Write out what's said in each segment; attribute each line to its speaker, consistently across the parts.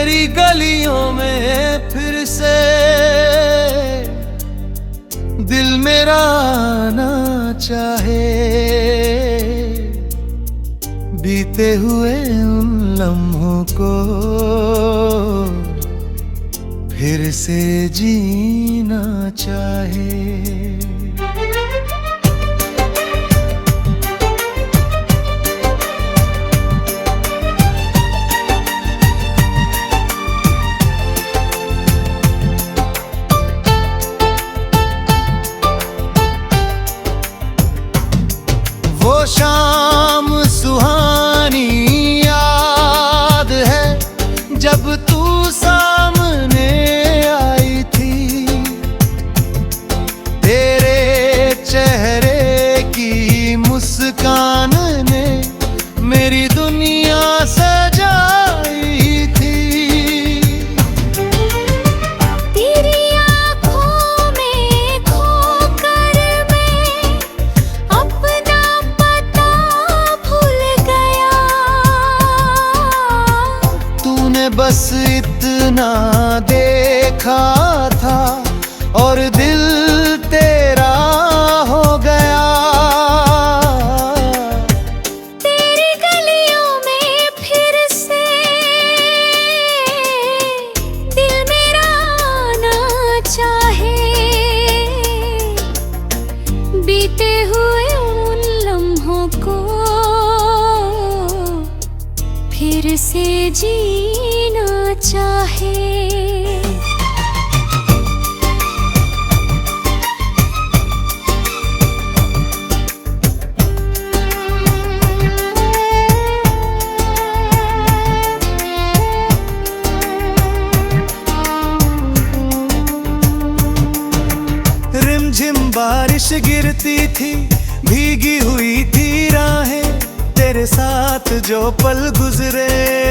Speaker 1: तेरी गलियों में फिर से दिल मेरा आना चाहे, बीते हुए उन लम्हों को फिर से जीना चाहे। वो शाम सुहानी याद है जब तू सामने आई थी, तेरे चेहरे की मुस्कान ने मेरी दुनिया सजाई थी।
Speaker 2: तेरी आँखों में खोकर मैं अपना पता भूल गया।
Speaker 1: तूने बस इतना देखा था और दिल तेरा हो गया।
Speaker 2: तेरी गलियों में फिर से दिल मेरा आना चाहे, बीते हुए उन लम्हों को फिर से जीना चाहे।
Speaker 1: रिमझिम बारिश गिरती थी, भीगी हुई थी राहें, तेरे साथ जो पल गुजरे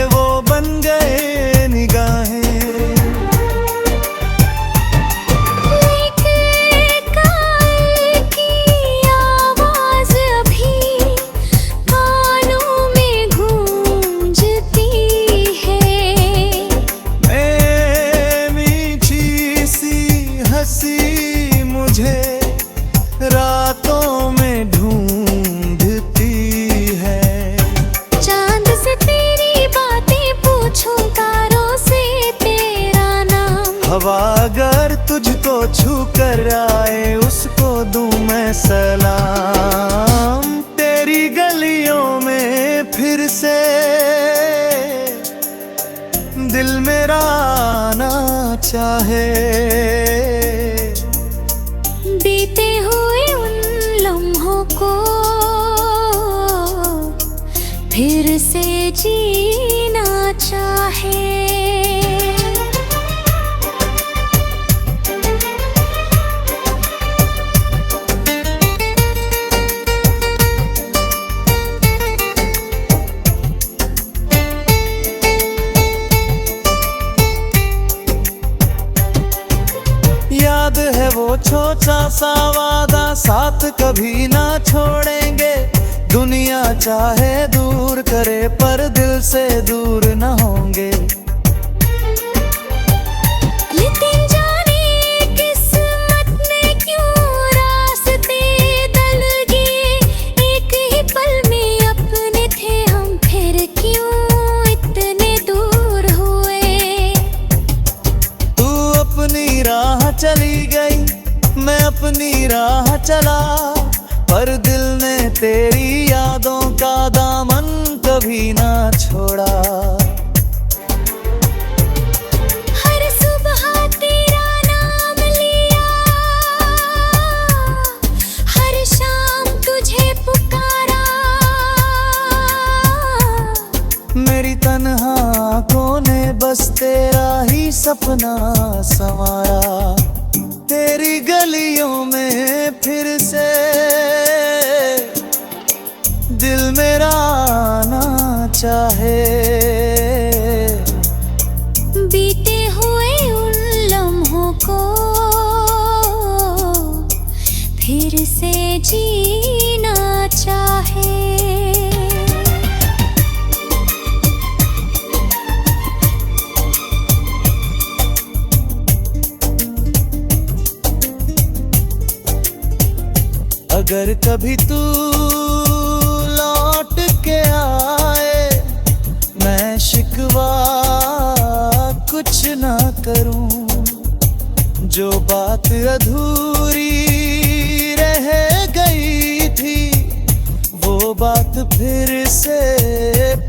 Speaker 1: वो बन गए निगाहें। मुझे रातों में ढूंढती है।
Speaker 2: चांद से तेरी बातें पूछूं, तारों से तेरा नाम।
Speaker 1: हवा अगर तुझको छू कर आए उसको दूं मैं सलाम। तेरी गलियों में फिर से दिल मेरा आना चाहे,
Speaker 2: बीते हुए उन लम्हों को फिर से जीना चाहे।
Speaker 1: याद है वो छोटा सा वादा, साथ कभी ना छोड़ेंगे। दुनिया चाहे दूर करे पर दिल से दूर न होंगे।
Speaker 2: लेकिन जाने किस्मत में क्यों रास्ते दल गए, एक ही पल में अपने थे हम, फिर क्यों इतने दूर हुए।
Speaker 1: तू अपनी राह चली गई, मैं अपनी राह चला, पर दिल ने तेरी यादों का दामन कभी ना छोड़ा।
Speaker 2: हर सुबह तेरा नाम लिया, हर शाम तुझे पुकारा।
Speaker 1: मेरी तन्हा आँखों ने बस तेरा ही सपना संवारा। तेरी गलियों में फिर से दिल मेरा आना चाहे,
Speaker 2: बीते हुए उन लम्हों को फिर से जीना चाहे।
Speaker 1: अगर कभी तू लौट के आए, मैं शिकवा कुछ ना करूं। जो बात अधूरी रह गई थी, वो बात फिर से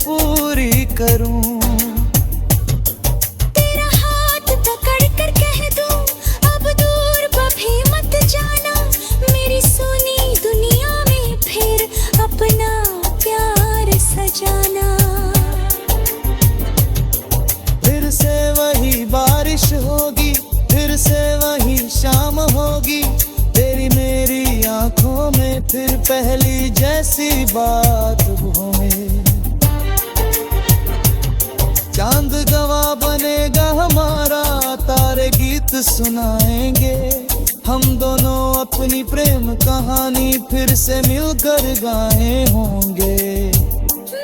Speaker 1: पूरी करूं।
Speaker 2: तेरा हाथ पकड़ कर कह दूं, अब दूर कभी मत जाना। मेरी सुनी दुनिया में फिर अपना प्यार सजाना।
Speaker 1: फिर से वही बारिश होगी, फिर से वही शाम होगी। तेरी मेरी आंखों में फिर पहली जैसी बात होगी। चांद गवाह बनेगा हमारा, तारे गीत सुनाएंगे। हम दोनों अपनी प्रेम कहानी फिर से मिलकर गाए होंगे।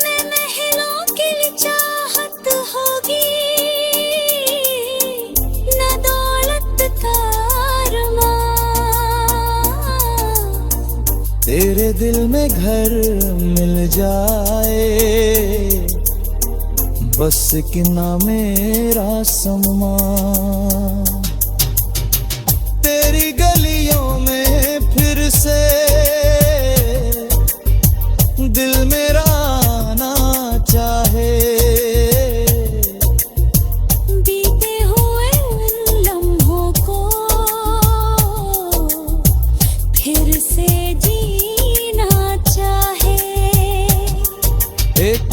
Speaker 2: मैं महलों की चाहत होगी, न दौलत का अरमां।
Speaker 1: तेरे दिल में घर मिल जाए, बस कि ना मेरा सम्मा। तेरी गलियों में फिर से दिल मेरा आना चाहे।
Speaker 2: बीते हुए उन लम्हों को फिर से जीना चाहे।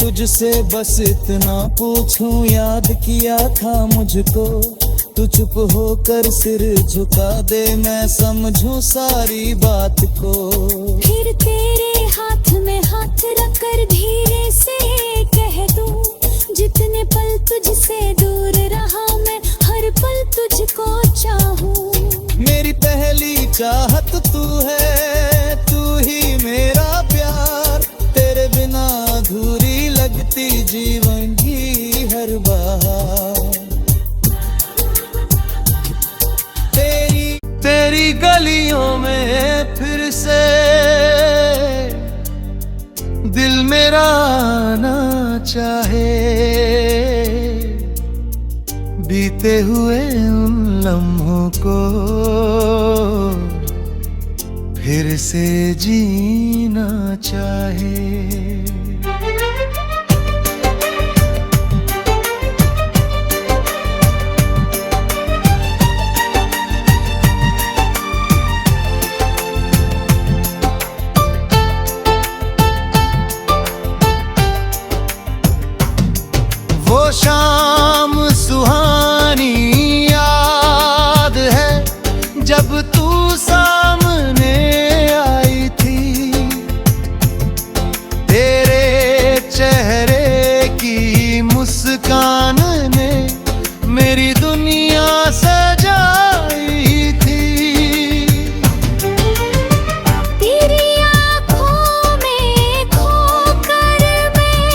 Speaker 1: तुझसे बस इतना पूछूं, याद किया था मुझको। तू चुप होकर सिर झुका दे, मैं समझूं सारी बात को।
Speaker 2: फिर तेरे हाथ में हाथ रखकर धीरे से कह दूं, जितने पल तुझसे दूर रहा मैं हर पल तुझको चाहूं।
Speaker 1: मेरी पहली चाहत तू है, तू ही मेरा प्यार। तेरे बिना अधूरी लगती जीवन की हर बहार। तेरी गलियों में फिर से दिल मेरा आना चाहे। बीते हुए उन लम्हों को फिर से जीना चाहे। वो शाम सुहानी याद है, जब तू सामने आई थी। तेरे चेहरे की मुस्कान ने मेरी दुनिया सजाई थी।
Speaker 2: तेरी आँखों में खोकर मैं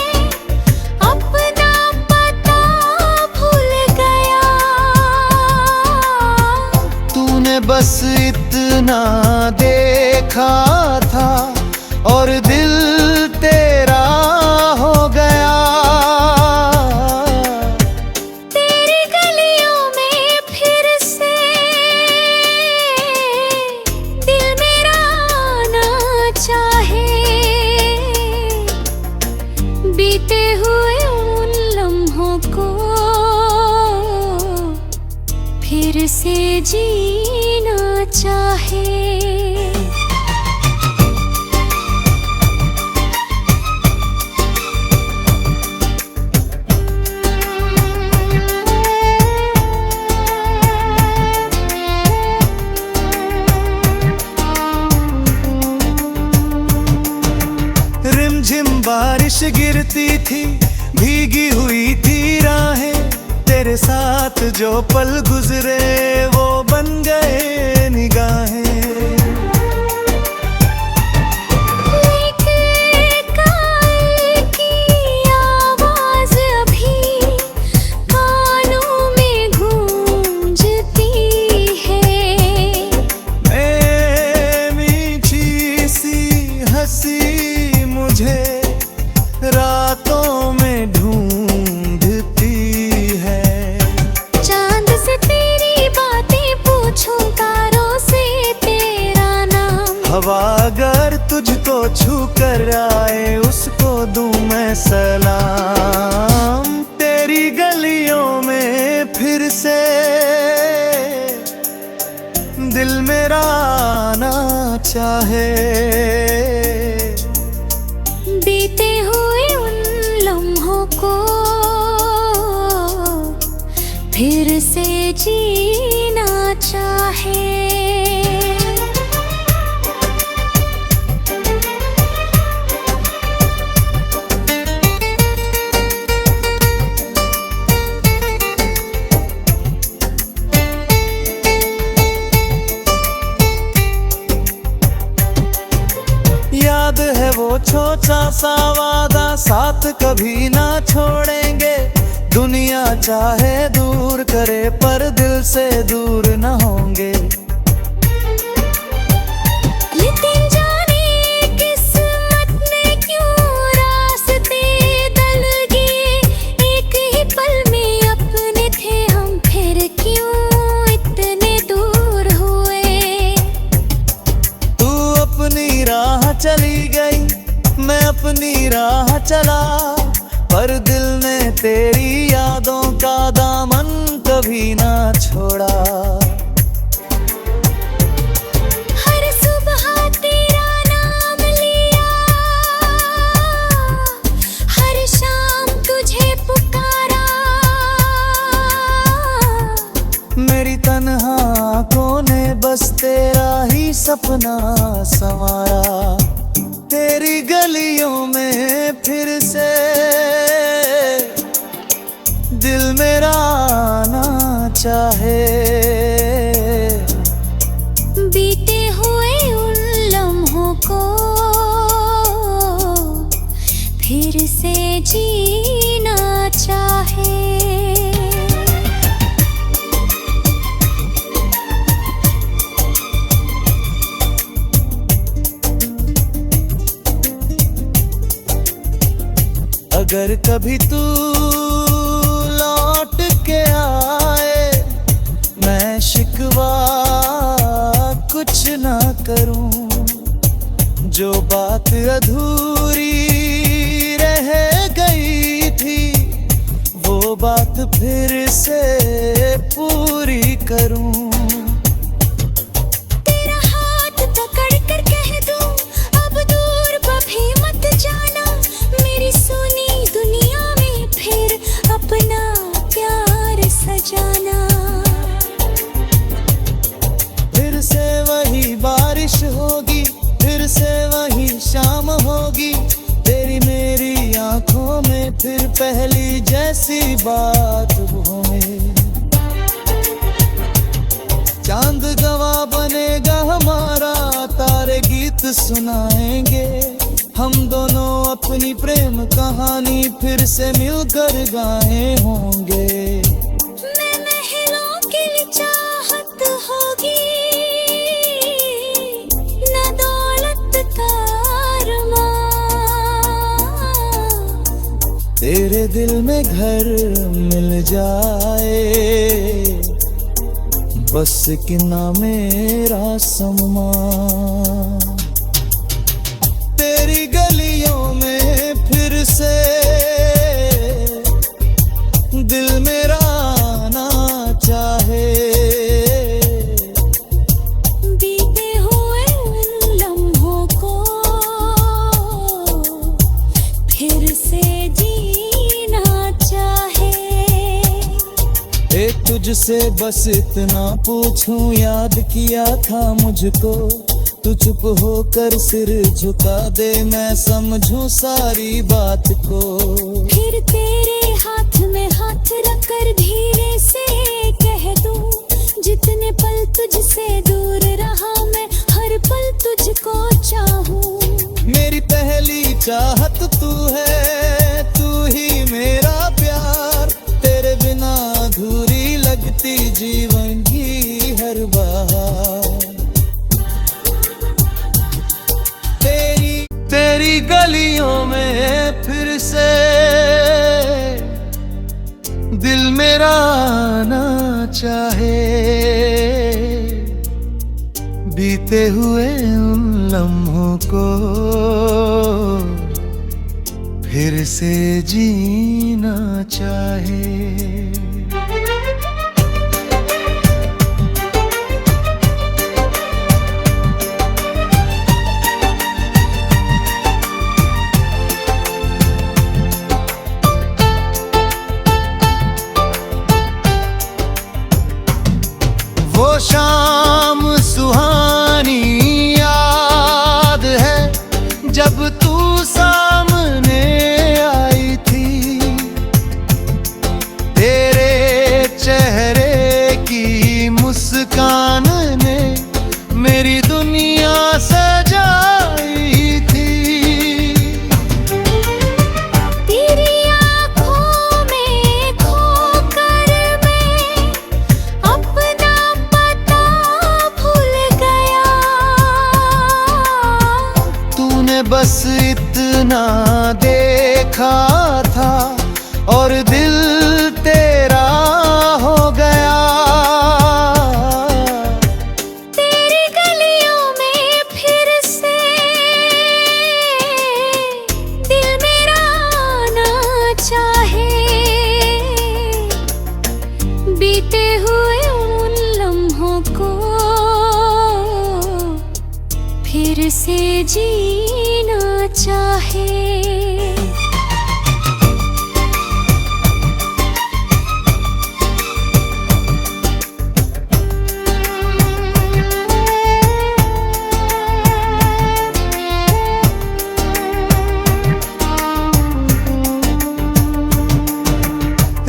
Speaker 2: अपना पता भूल गया।
Speaker 1: तूने बस इतना देखा था और दिल तेरा हो गया।
Speaker 2: तेरी गलियों में फिर से दिल मेरा आना चाहे। बीते हुए उन लम्हों को फिर से जीना चाहे।
Speaker 1: रिमझिम बारिश गिरती थी, भीगी हुई थी राहें। तेरे साथ जो पल गुजरे वो बन गए निगाहें। फिर से दिल मेरा आना चाहे।
Speaker 2: बीते हुए उन लम्हों को फिर से जीना चाहे।
Speaker 1: याद है वो छोटा सा वादा, साथ कभी ना छोड़ेंगे। दुनिया चाहे दूर करे पर दिल से दूर न होंगे।
Speaker 2: लेकिन जाने किस्मत में क्यों रास्ते दल गए, एक ही पल में अपने थे हम, फिर क्यों इतने दूर हुए।
Speaker 1: तू अपनी राह चली गई, मैं अपनी राह चला, पर दिल ने तेरी यादों का दामन कभी ना छोड़ा।
Speaker 2: हर सुबह तेरा नाम लिया, हर शाम तुझे पुकारा।
Speaker 1: मेरी तन्हा आँखों ने बस तेरा ही सपना संवारा। तेरी गलियों में फिर से दिल मेरा आना चाहे।
Speaker 2: बीते हुए उन लम्हों को फिर से जीना चाहे।
Speaker 1: अगर कभी तू लौट के आए, मैं शिकवा कुछ ना करूं। जो बात अधूरी रह गई थी, वो बात फिर से पूरी करूं।
Speaker 2: तेरा हाथ पकड़ कर कह दूं, अब दूर कभी मत जाना। मेरी सुनी दुनिया में फिर अपना प्यार सजाना।
Speaker 1: फिर से वही बारिश होगी, फिर से वही शाम होगी। तेरी मेरी आंखों में फिर पहली जैसी बात होगी। चांद गवाह बनेगा हमारा, तारे गीत सुनाएंगे। हम दोनों अपनी प्रेम कहानी फिर से मिलकर गाए होंगे।
Speaker 2: मैं महलों की चाहत होगी, न दौलत का अरमां।
Speaker 1: तेरे दिल में घर मिल जाए, बस कि ना मेरा सम्मा। तेरी गलियों में फिर से दिल मेरा आना चाहे।
Speaker 2: बीते हुए उन लम्हों को फिर से जीना चाहे।
Speaker 1: तुझसे बस इतना पूछूं, याद किया था मुझको। तू चुप होकर सिर झुका दे, मैं समझूं सारी बात को।
Speaker 2: फिर तेरे हाथ में हाथ रखकर धीरे से कह दूं, जितने पल तुझसे दूर रहा मैं, हर पल तुझको चाहूं।
Speaker 1: मेरी पहली चाहत तू है, तू ही मेरा प्यार। तेरे बिना अधूरी लगती जीवन की हर बहार। तेरी गलियों में फिर से दिल मेरा आना चाहे। बीते हुए उन लम्हों को फिर से जीना चाहे।
Speaker 2: फिर से जीना चाहे।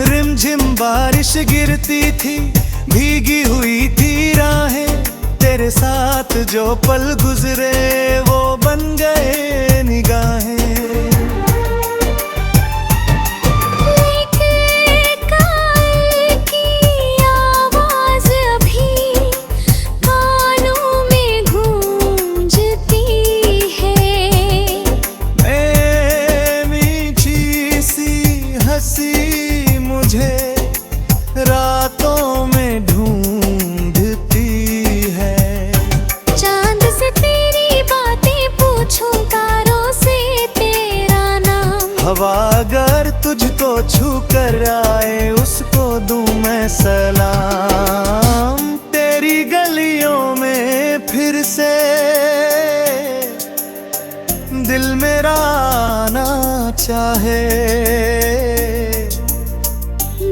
Speaker 1: रिमझिम बारिश गिरती थी, भीगी हुई थी राहें, तेरे साथ जो पल गुजरे वो बन गए निगाहें। रातों में ढूंढती है,
Speaker 2: चांद से तेरी बातें पूछूं, तारों से तेरा नाम।
Speaker 1: हवा अगर तुझको छू कर आए उसको दूं मैं सलाम। तेरी गलियों में फिर से दिल मेरा आना चाहे।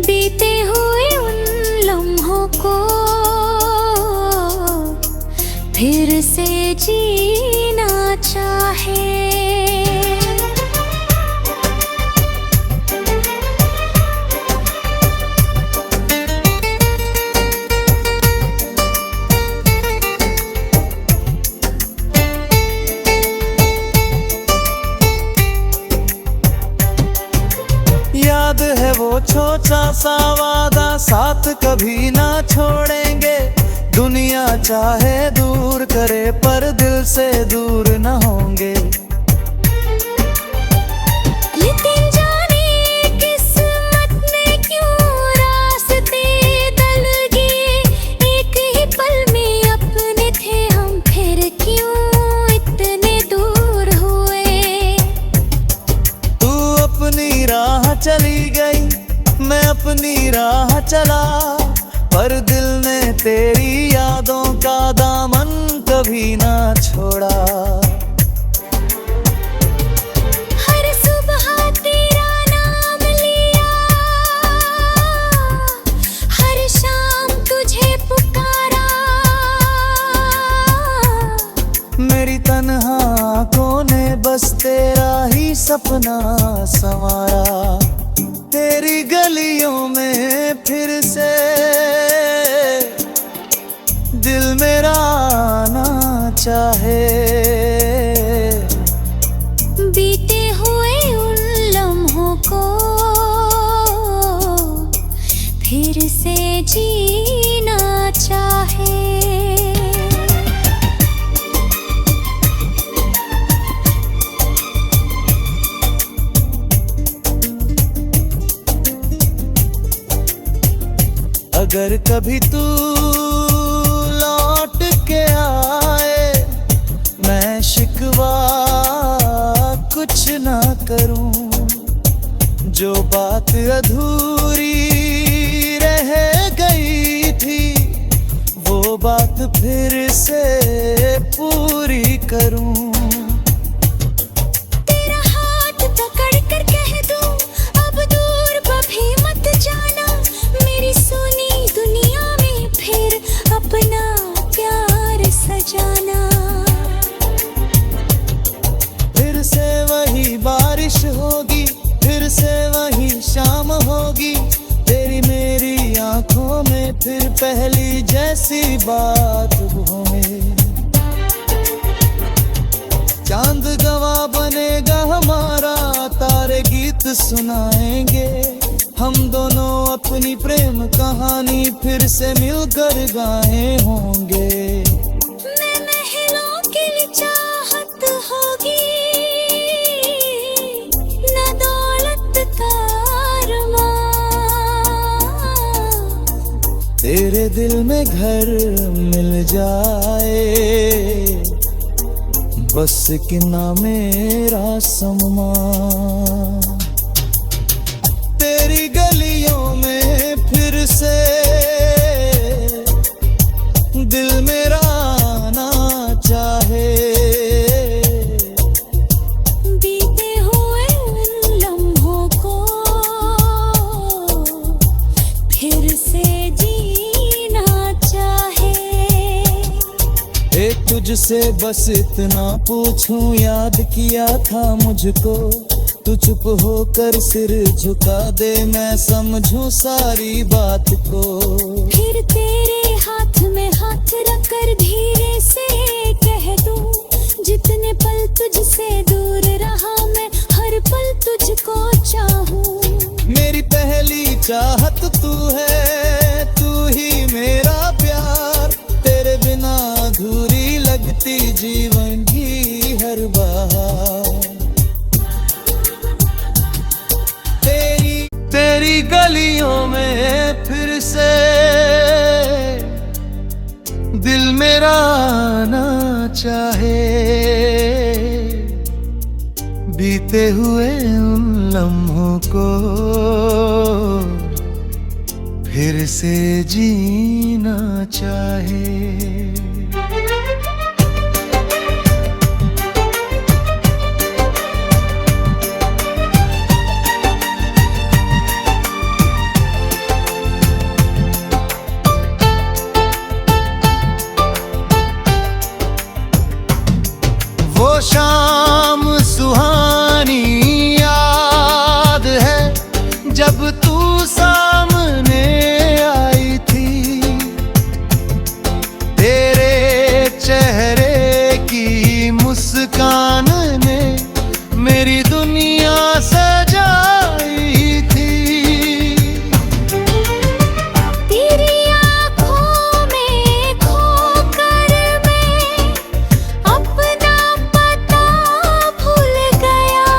Speaker 2: बीते हुए उन लम्हों को फिर से जीना चाहे।
Speaker 1: याद है वो छोटा सा वादा, साथ कभी ना छोड़ेंगे। दुनिया चाहे दूर करे पर दिल से दूर न होंगे।
Speaker 2: लेकिन जाने किस्मत में क्यों रास्ते दल गए, एक ही पल में अपने थे हम, फिर क्यों इतने दूर हुए।
Speaker 1: तू अपनी राह चली गई, मैं अपनी राह चला, पर दिल ने तेरी यादों का दामन कभी ना छोड़ा।
Speaker 2: हर सुबह तेरा नाम लिया, हर शाम तुझे पुकारा।
Speaker 1: मेरी तन्हा आँखों ने बस तेरा ही सपना संवारा। तेरी गलियों में फिर से दिल मेरा आना चाहे।
Speaker 2: बीते हुए उन लम्हों को फिर से जीना चाहे।
Speaker 1: अगर कभी तू लौट के आए, मैं शिकवा कुछ ना करूं। जो बात अधूरी रह गई थी वो बात फिर से पूरी करूं।
Speaker 2: तेरा हाथ पकड़ कर कह दूं, अब दूर कभी मत जाना। मेरी सुनी दुनिया में फिर अपना प्यार सजाना।
Speaker 1: फिर से वही बारिश होगी, फिर से वही शाम होगी, तेरी मेरी आंखों में फिर पहली जैसी बात होगी। चांद गवाह बनेगा हमारा, तारे गीत सुनाएंगे। हम दोनों अपनी प्रेम कहानी फिर से मिलकर गाए होंगे।
Speaker 2: मैं महलों की चाहत होगी, न दौलत का अरमां।
Speaker 1: तेरे दिल में घर मिल जाए, बस कि ना मेरा सम्मा। तेरी गलियों में फिर से दिल मेरा आना चाहे।
Speaker 2: जीना चाहे।
Speaker 1: एक तुझसे बस इतना पूछूं, याद किया था मुझको, तू चुप होकर सिर झुका दे, मैं समझूं सारी बात को।
Speaker 2: फिर तेरे हाथ में हाथ रखकर धीरे से कह दूं, जितने पल तुझसे दूर रहा मैं हर पल तुझको चाहूं।
Speaker 1: मेरी पहली चाहत तू है, तू ही मेरा प्यार, तेरे बिना अधूरी लगती जीवन की हर बार। तेरी गलियों में फिर से दिल मेरा आना चाहे, बीते हुए उन लम्हों को फिर से जीना चाहे। वो शाम सुहानी याद है, जब तू सामने आई थी, तेरे चेहरे की मुस्कान ने मेरी दुनिया सजाई थी।
Speaker 2: तेरी आँखों में खोकर मैं अपना पता भूल गया,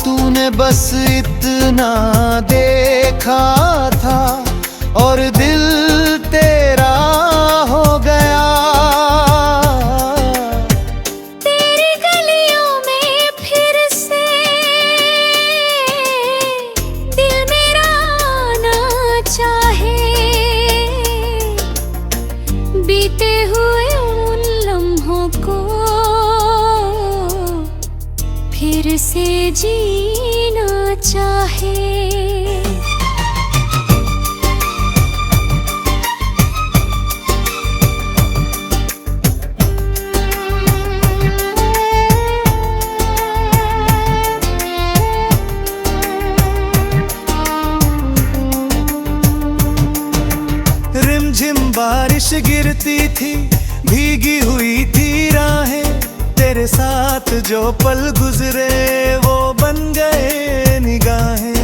Speaker 1: तूने बस इतना देखा था और दिल तेरा हो गया।
Speaker 2: तेरी गलियों में फिर से दिल मेरा आना चाहे, बीते हुए उन लम्हों को फिर से जीना चाहे।
Speaker 1: रिमझिम बारिश गिरती थी, भीगी हुई थी राहें, तेरे साथ जो पल गुजरे वो बन गए निगाहें।